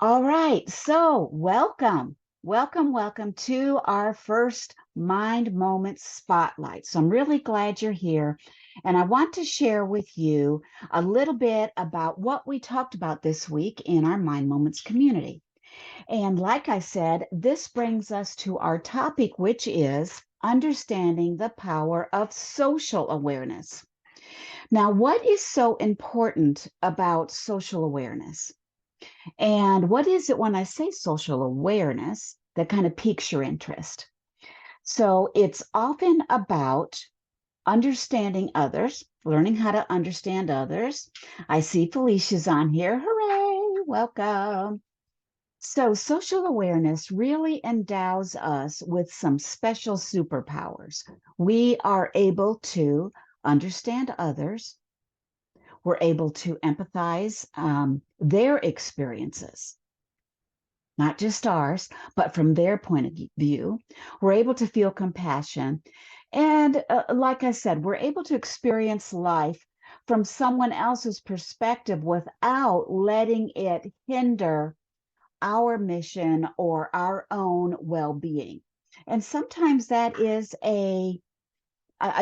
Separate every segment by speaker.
Speaker 1: All right, so welcome to our first Mind Moment Spotlight. So I'm really glad you're here, and I want to share with you a little bit about what we talked about this week in our Mind Moments community. And like I said, this brings us to our topic, which is understanding the power of social awareness. Now, what is so important about social awareness? And what is it when I say social awareness that kind of piques your interest? So it's often about understanding others, learning how to understand others. I see Felicia's on here. Hooray! Welcome. So, social awareness really endows us with some special superpowers. We are able to understand others, we're able to empathize their experiences, not just ours, but from their point of view. We're able to feel compassion. And like I said, we're able to experience life from someone else's perspective without letting it hinder our mission or our own well being. And sometimes that is a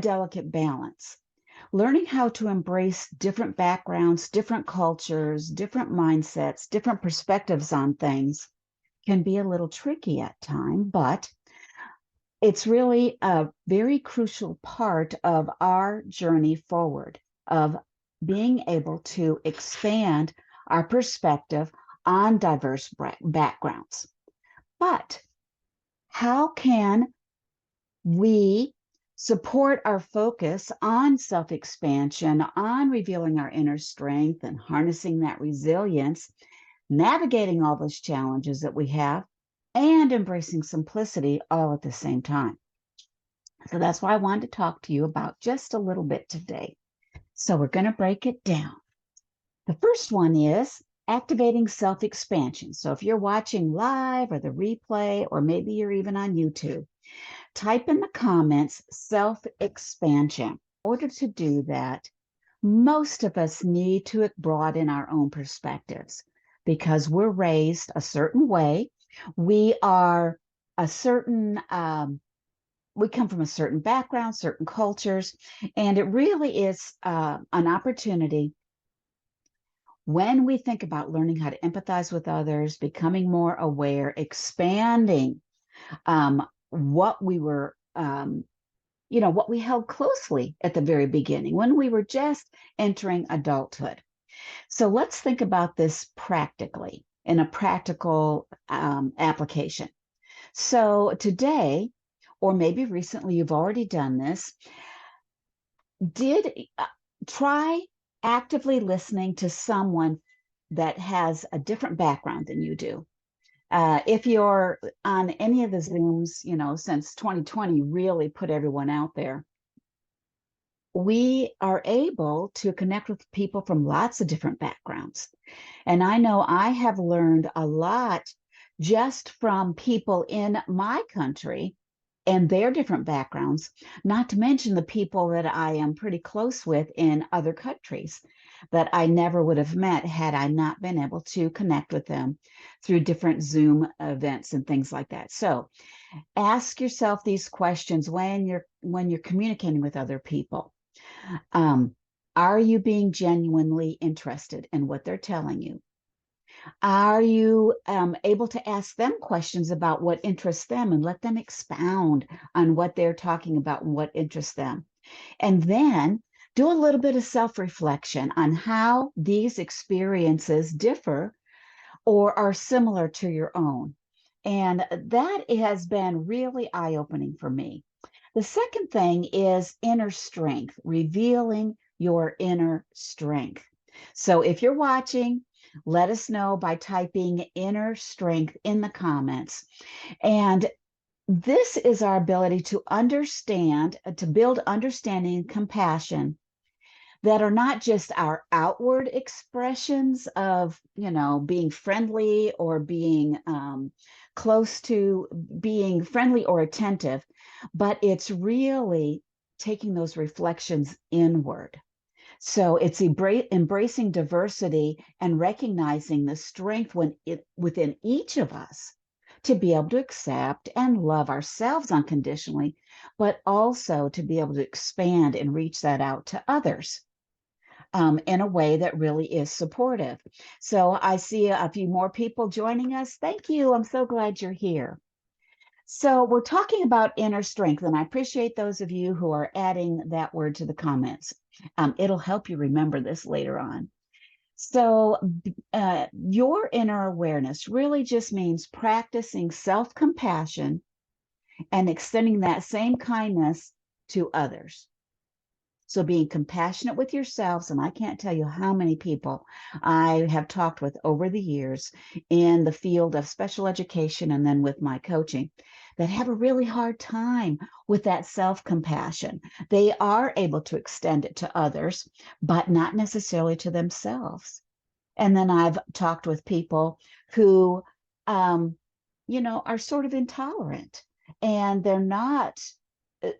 Speaker 1: delicate balance. Learning how to embrace different backgrounds, different cultures, different mindsets, different perspectives on things can be a little tricky at times, but it's really a very crucial part of our journey forward of being able to expand our perspective on diverse backgrounds. But how can we support our focus on self expansion, on revealing our inner strength and harnessing that resilience, navigating all those challenges that we have, and embracing simplicity all at the same time? So that's why I wanted to talk to you about just a little bit today. So we're going to break it down. The first one is activating self expansion. So if you're watching live or the replay, or maybe you're even on YouTube, type in the comments self expansion. In order to do that, most of us need to broaden our own perspectives because we're raised a certain way. We are a certain, we come from a certain background, certain cultures, and it really is an opportunity when we think about learning how to empathize with others, becoming more aware, expanding what we were, what we held closely at the very beginning when we were just entering adulthood. So let's think about this practically in a practical application. So today, or maybe recently, you've already done this, did try actively listening to someone that has a different background than you do. If you're on any of the Zooms, since 2020 really put everyone out there, we are able to connect with people from lots of different backgrounds. And I know I have learned a lot just from people in my country and their different backgrounds, not to mention the people that I am pretty close with in other countries that I never would have met had I not been able to connect with them through different Zoom events and things like that. So ask yourself these questions when you're communicating with other people. Um, are you being genuinely interested in what they're telling you? Are you able to ask them questions about what interests them and let them expound on what they're talking about and what interests them? And then do a little bit of self-reflection on how these experiences differ or are similar to your own. And that has been really eye-opening for me. The second thing is inner strength, revealing your inner strength. So if you're watching, let us know by typing inner strength in the comments. And this is our ability to understand, to build understanding and compassion that are not just our outward expressions of, being friendly or being close to being friendly or attentive, but it's really taking those reflections inward. So it's embracing diversity and recognizing the strength within each of us to be able to accept and love ourselves unconditionally, but also to be able to expand and reach that out to others in a way that really is supportive. So I see a few more people joining us. Thank you. I'm so glad you're here. So we're talking about inner strength, and I appreciate those of you who are adding that word to the comments. It'll help you remember this later on. So your inner awareness really just means practicing self-compassion and extending that same kindness to others. So being compassionate with yourselves, and I can't tell you how many people I have talked with over the years in the field of special education and then with my coaching that have a really hard time with that self-compassion. They are able to extend it to others, but not necessarily to themselves. And then I've talked with people who, um, are sort of intolerant and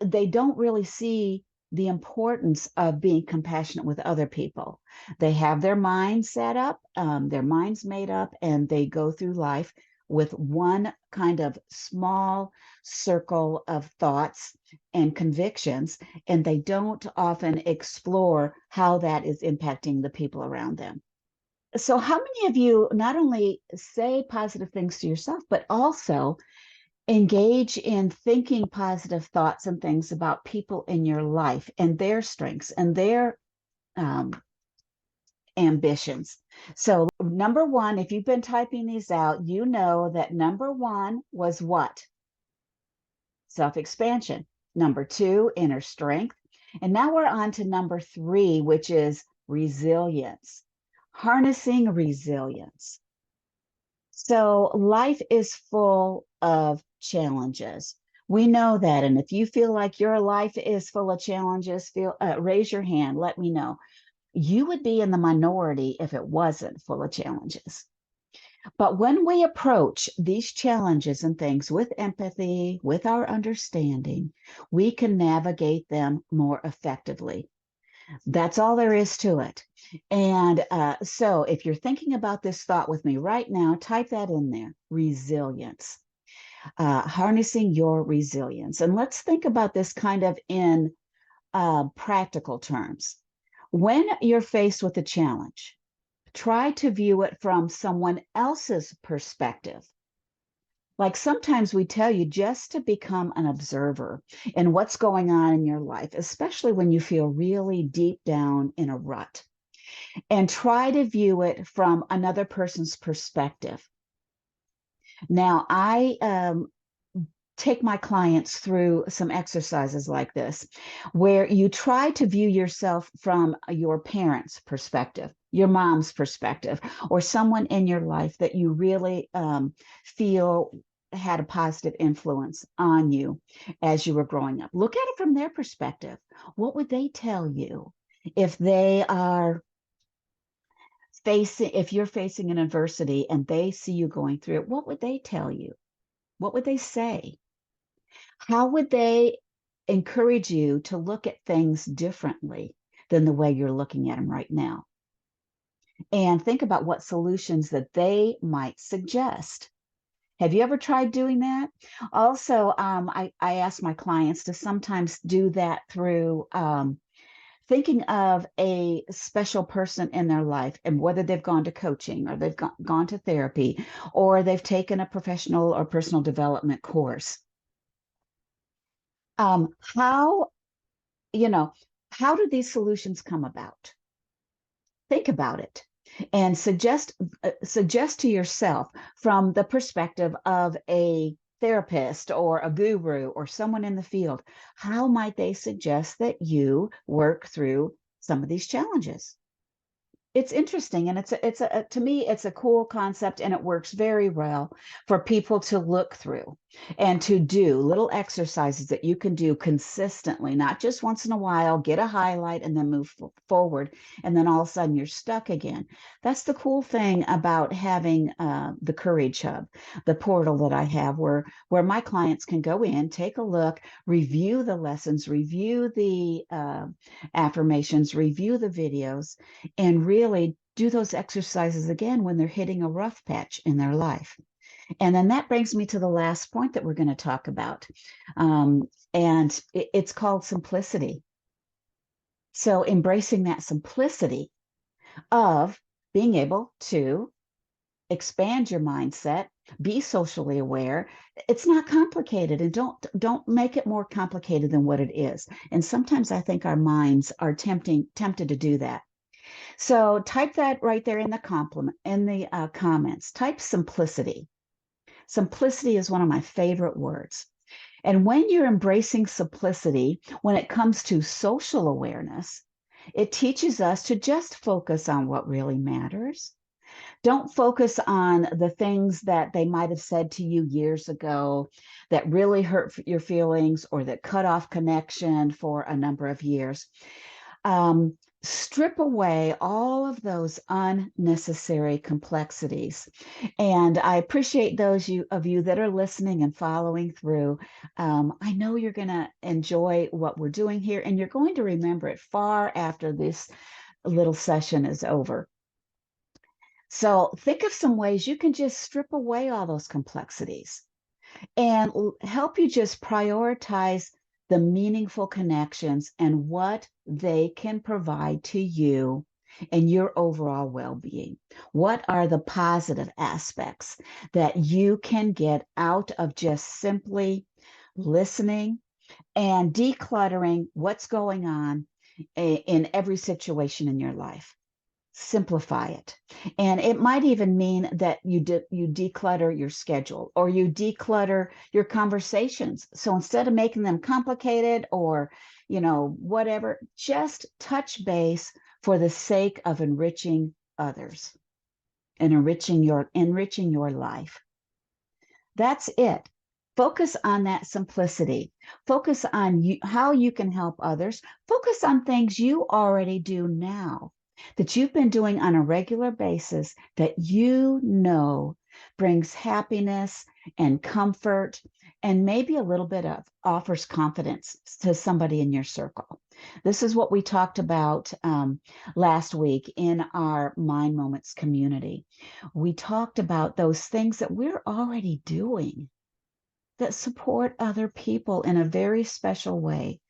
Speaker 1: they don't really see the importance of being compassionate with other people. They have their minds set up, their minds made up, and they go through life with one kind of small circle of thoughts and convictions, and they don't often explore how that is impacting the people around them. So, how many of you not only say positive things to yourself, but also engage in thinking positive thoughts and things about people in your life and their strengths and their um, ambitions? So, number one, if you've been typing these out, you know that number one was what? Self expansion. Number two, inner strength. And now we're on to number three, which is resilience, harnessing resilience. So life is full of challenges. We know that. And if you feel like your life is full of challenges, raise your hand. Let me know. You would be in the minority if it wasn't full of challenges. But when we approach these challenges and things with empathy, with our understanding, we can navigate them more effectively. That's all there is to it. And so if you're thinking about this thought with me right now, type that in there, resilience, harnessing your resilience. And let's think about this kind of in practical terms. When you're faced with a challenge, try to view it from someone else's perspective. Like sometimes we tell you just to become an observer in what's going on in your life, especially when you feel really deep down in a rut, and try to view it from another person's perspective. Now, I take my clients through some exercises like this, where you try to view yourself from your parents' perspective, your mom's perspective, or someone in your life that you really feel had a positive influence on you as you were growing up. Look at it from their perspective. What would they tell you if they are if you're facing an adversity and they see you going through it? What would they tell you? What would they say? How would they encourage you to look at things differently than the way you're looking at them right now? And think about what solutions that they might suggest. Have you ever tried doing that? Also, I ask my clients to sometimes do that through thinking of a special person in their life and whether they've gone to coaching or they've gone to therapy or they've taken a professional or personal development course. How, you know, how do these solutions come about? Think about it and suggest to yourself from the perspective of a therapist or a guru or someone in the field, how might they suggest that you work through some of these challenges? It's interesting, and it's to me it's a cool concept, and it works very well for people to look through and to do little exercises that you can do consistently, not just once in a while, get a highlight and then move forward, and then all of a sudden you're stuck again. That's the cool thing about having the Courage Hub, the portal that I have, where my clients can go in, take a look, review the lessons, review the affirmations, review the videos, and really do those exercises again when they're hitting a rough patch in their life. And then that brings me to the last point that we're going to talk about. And it's called simplicity. So embracing that simplicity of being able to expand your mindset, be socially aware. It's not complicated, and don't make it more complicated than what it is. And sometimes I think our minds are tempted to do that. So type that right there in the comments. Type simplicity. Simplicity is one of my favorite words. And when you're embracing simplicity, when it comes to social awareness, it teaches us to just focus on what really matters. Don't focus on the things that they might have said to you years ago that really hurt your feelings or that cut off connection for a number of years. Strip away all of those unnecessary complexities. And I appreciate those of you that are listening and following through. I know you're going to enjoy what we're doing here, and you're going to remember it far after this little session is over. So think of some ways you can just strip away all those complexities and help you just prioritize the meaningful connections and what they can provide to you and your overall well-being. What are the positive aspects that you can get out of just simply listening and decluttering what's going on in every situation in your life? Simplify it. And it might even mean that you declutter your schedule, or you declutter your conversations. So instead of making them complicated or, whatever, just touch base for the sake of enriching others and enriching your life. That's it. Focus on that simplicity. Focus on how you can help others. Focus on things you already do now, that you've been doing on a regular basis, that brings happiness and comfort, and maybe a little bit of offers confidence to somebody in your circle. This is what we talked about last week in our Mind Moments community. We talked about those things that we're already doing that support other people in a very special way,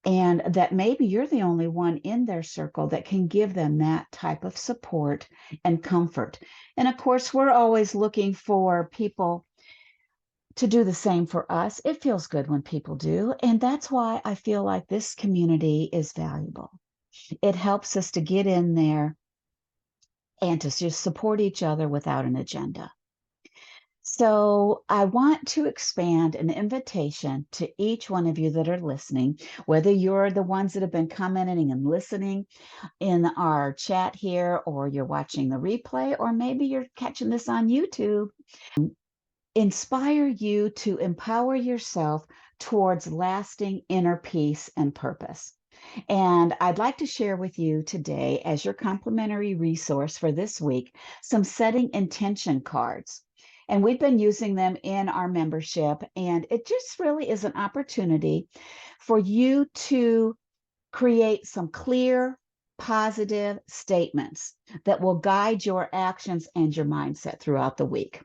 Speaker 1: and that maybe you're the only one in their circle that can give them that type of support and comfort. And of course, we're always looking for people to do the same for us. It feels good when people do. And that's why I feel like this community is valuable. It helps us to get in there and to just support each other without an agenda. So I want to expand an invitation to each one of you that are listening, whether you're the ones that have been commenting and listening in our chat here, or you're watching the replay, or maybe you're catching this on YouTube. Inspire you to empower yourself towards lasting inner peace and purpose. And I'd like to share with you today, as your complimentary resource for this week, some setting intention cards. And we've been using them in our membership, and it just really is an opportunity for you to create some clear, positive statements that will guide your actions and your mindset throughout the week.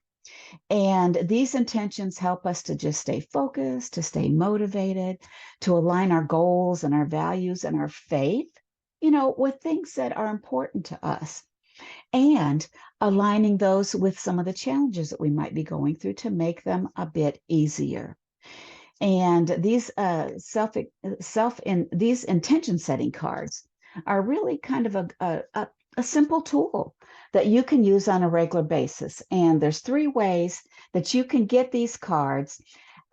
Speaker 1: And these intentions help us to just stay focused, to stay motivated, to align our goals and our values and our faith, with things that are important to us, and aligning those with some of the challenges that we might be going through to make them a bit easier. And these these intention setting cards are really kind of a simple tool that you can use on a regular basis. And there's 3 ways that you can get these cards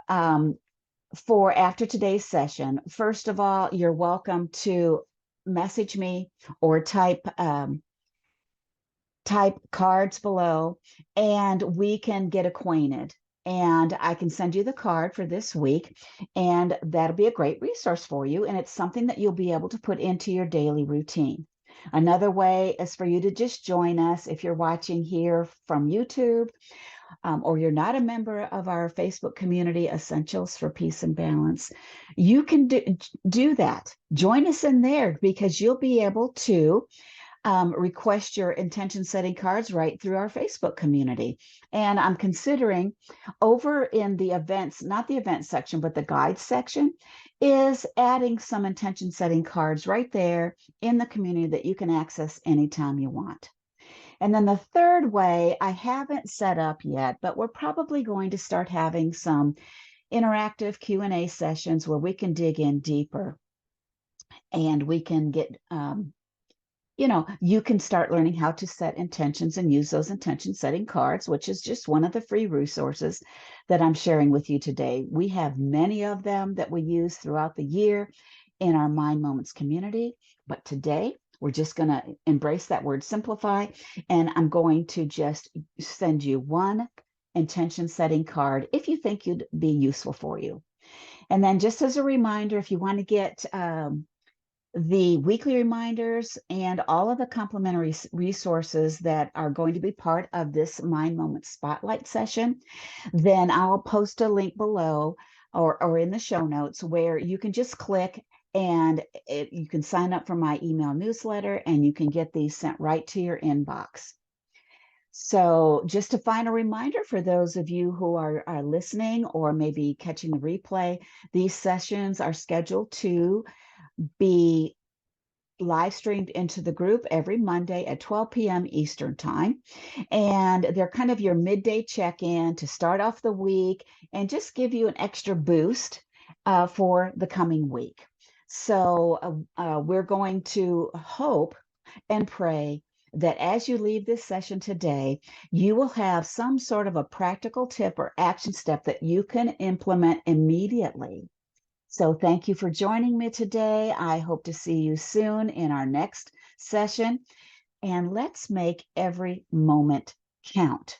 Speaker 1: for after today's session. First of all, you're welcome to message me or type type cards below and we can get acquainted. And I can send you the card for this week, and that'll be a great resource for you. And it's something that you'll be able to put into your daily routine. Another way is for you to just join us if you're watching here from YouTube, or you're not a member of our Facebook community, Essentials for Peace and Balance. You can do that. Join us in there because you'll be able to request your intention setting cards right through our Facebook community. And I'm considering over in the events, not the events section, but the guides section, is adding some intention setting cards right there in the community that you can access anytime you want. And then the third way I haven't set up yet, but we're probably going to start having some interactive Q&A sessions where we can dig in deeper and we can get you can start learning how to set intentions and use those intention setting cards, which is just one of the free resources that I'm sharing with you today. We have many of them that we use throughout the year in our Mind Moments community, but today we're just going to embrace that word simplify, and I'm going to just send you one intention setting card if you think it'd be useful for you. And then just as a reminder, if you want to get the weekly reminders and all of the complimentary resources that are going to be part of this Mind Moment Spotlight session, then I'll post a link below or in the show notes where you can just click and you can sign up for my email newsletter and you can get these sent right to your inbox. So just a final reminder for those of you who are listening or maybe catching the replay, these sessions are scheduled to be live streamed into the group every Monday at 12 p.m. Eastern time. And they're kind of your midday check-in to start off the week and just give you an extra boost for the coming week. So we're going to hope and pray that as you leave this session today, you will have some sort of a practical tip or action step that you can implement immediately. So thank you for joining me today. I hope to see you soon in our next session. And let's make every moment count.